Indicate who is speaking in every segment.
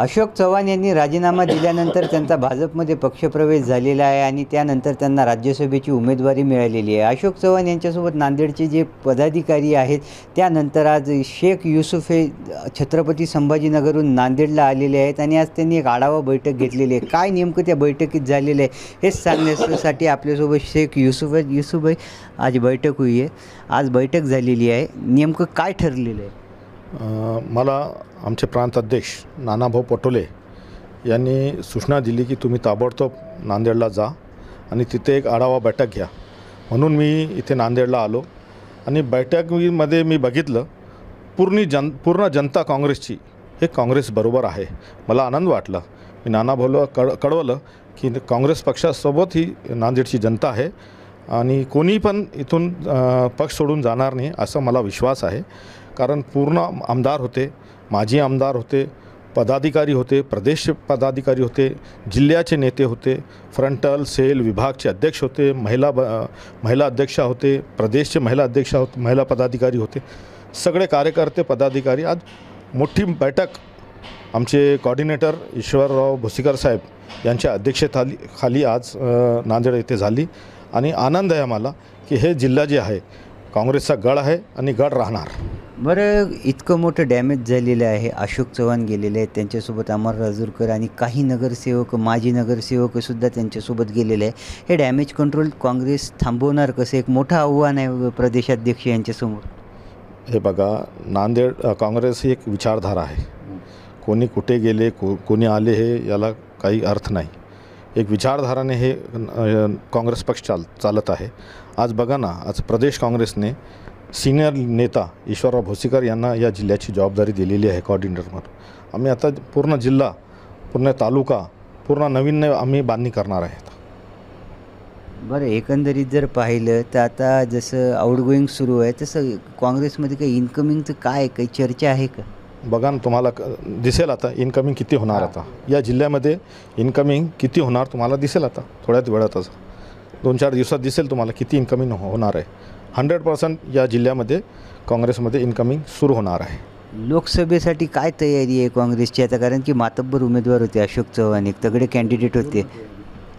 Speaker 1: अशोक चव्हाण यांनी राजीनामा दिल्यानंतर त्यांचा भाजपमध्ये पक्षप्रवेश झालेला आहे आणि त्यानंतर त्यांना राज्यसभेची उमेदवारी मिळालेली आहे। अशोक चव्हाण यांच्यासोबत नांदेडचे जे पदाधिकारी आहेत त्यानंतर आज शेख युसूफ हे छत्रपती संभाजीनगरहून नांदेडला आलेले आहेत आणि आज त्यांनी एक आढावा बैठक घेतलेली आहे। काय नेमकं त्या बैठकीत झालेलं आहे हेच सांगण्यासाठी आपल्यासोबत शेख युसूफ आहेत। युसूफ भाई, आज बैठक हुई आहे, आज बैठक झालेली आहे, नेमकं काय ठरलेलं आहे?
Speaker 2: मला आमचे प्रांत अध्यक्ष नानाभाऊ पटोले यांनी सूचना दिली की तुम्ही ताबडतोब नांदेडला जा आणि तिथे एक आढावा बैठक घ्या, म्हणून मी इथे नांदेडला आलो आणि बैठकीमध्ये मी बघितलं पूर्ण जनता काँग्रेसची हे काँग्रेस बरोबर आहे। मला आनंद वाटला। मी नानाभाऊला कळवलं की काँग्रेस पक्षासोबत ही नांदेडची जनता आहे आणि कोणी पण इथून पक्ष सोडून जाणार नाही असा मला विश्वास आहे। कारण पूर्ण आमदार होते, माजी आमदार होते, पदाधिकारी होते, प्रदेश पदाधिकारी होते, जिल्ह्याचे नेते होते, फ्रंटल सेल विभागचे अध्यक्ष होते, महिला अध्यक्षा होते, प्रदेशचे महिला अध्यक्षा होते, महिला पदाधिकारी होते, सगळे कार्यकर्ते पदाधिकारी। आज मोठी बैठक आमचे कोऑर्डिनेटर ईश्वरराव भोसीकर साहेब यांच्या अध्यक्षतेखाली आज नांदेड येथे झाली आणि आनंद आहे आम्हाला की हे जिल्हा जे आहे काँग्रेसचा गड आहे आणि गड राहणार।
Speaker 1: बरं, इतकं मोठं डॅमेज झालेलं आहे, अशोक चव्हाण गेलेले आहेत, त्यांच्यासोबत अमर राजूरकर आणि काही नगरसेवक, माजी नगरसेवकसुद्धा त्यांच्यासोबत गेलेले आहे। हे डॅमेज कंट्रोल काँग्रेस थांबवणार कसं? एक मोठं आव्हान आहे प्रदेशाध्यक्ष यांच्यासमोर।
Speaker 2: हे बघा, नांदेड काँग्रेस ही एक विचारधारा आहे। कोणी कुठे गेले कोणी आले हे याला काही अर्थ नाही। एक विचारधाराने हे काँग्रेस पक्ष चालत आहे। आज बघा ना, आज प्रदेश काँग्रेसने सीनियर नेता ईश्वरराव भोसीकर यांना या जिल्ह्याची जबाबदारी दिलेली आहे कोऑर्डिनेटर म्हणून। आम्ही आता पूर्ण जिल्हा, पूर्ण तालुका, पूर्ण नवीन आम्ही बांधणी करणार आहेत।
Speaker 1: बरं, एकंदरीत जर पाहिलं तर आता जसं आउटगोईंग सुरू आहे तसं काँग्रेसमध्ये काही इन्कमिंगचं काय काही चर्चा आहे का?
Speaker 2: बघा ना, तुम्हाला दिसेल आता इन्कमिंग किती होणार। आता या जिल्ह्यामध्ये इन्कमिंग किती होणार तुम्हाला दिसेल आता थोड्याच वेळातच, 2-4 दिवसात दिसेल तुम्हाला किती इन्कमिंग होणार आहे। 100% या जिल्ह्यामध्ये काँग्रेसमध्ये इन्कमिंग सुरू होणार आहे।
Speaker 1: लोकसभेसाठी काय तयारी आहे काँग्रेसची आता? कारण की मातब्बर उमेदवार होते अशोक चव्हाण, एक तगडे कॅन्डिडेट होते।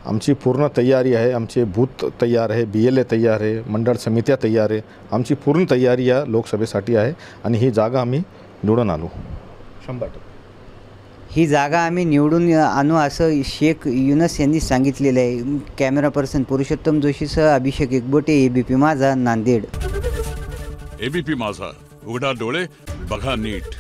Speaker 2: आमची पूर्ण तयारी आहे, आमचे बूथ तयार आहे, BLA तयार आहे, मंडळ समित्या तयार आहे, आमची पूर्ण तयारी या लोकसभेसाठी आहे आणि ही जागा आम्ही निवडून आणू 100%।
Speaker 1: ही जागा आम्ही निवडून आणू असं शेख युनस यांनी सांगितलेलं आहे। कॅमेरा पर्सन पुरुषोत्तम जोशीसह अभिषेक एकबोटे, ABP माझा, नांदेड।
Speaker 3: ABP माझा, उघडा डोळे बघा नीट।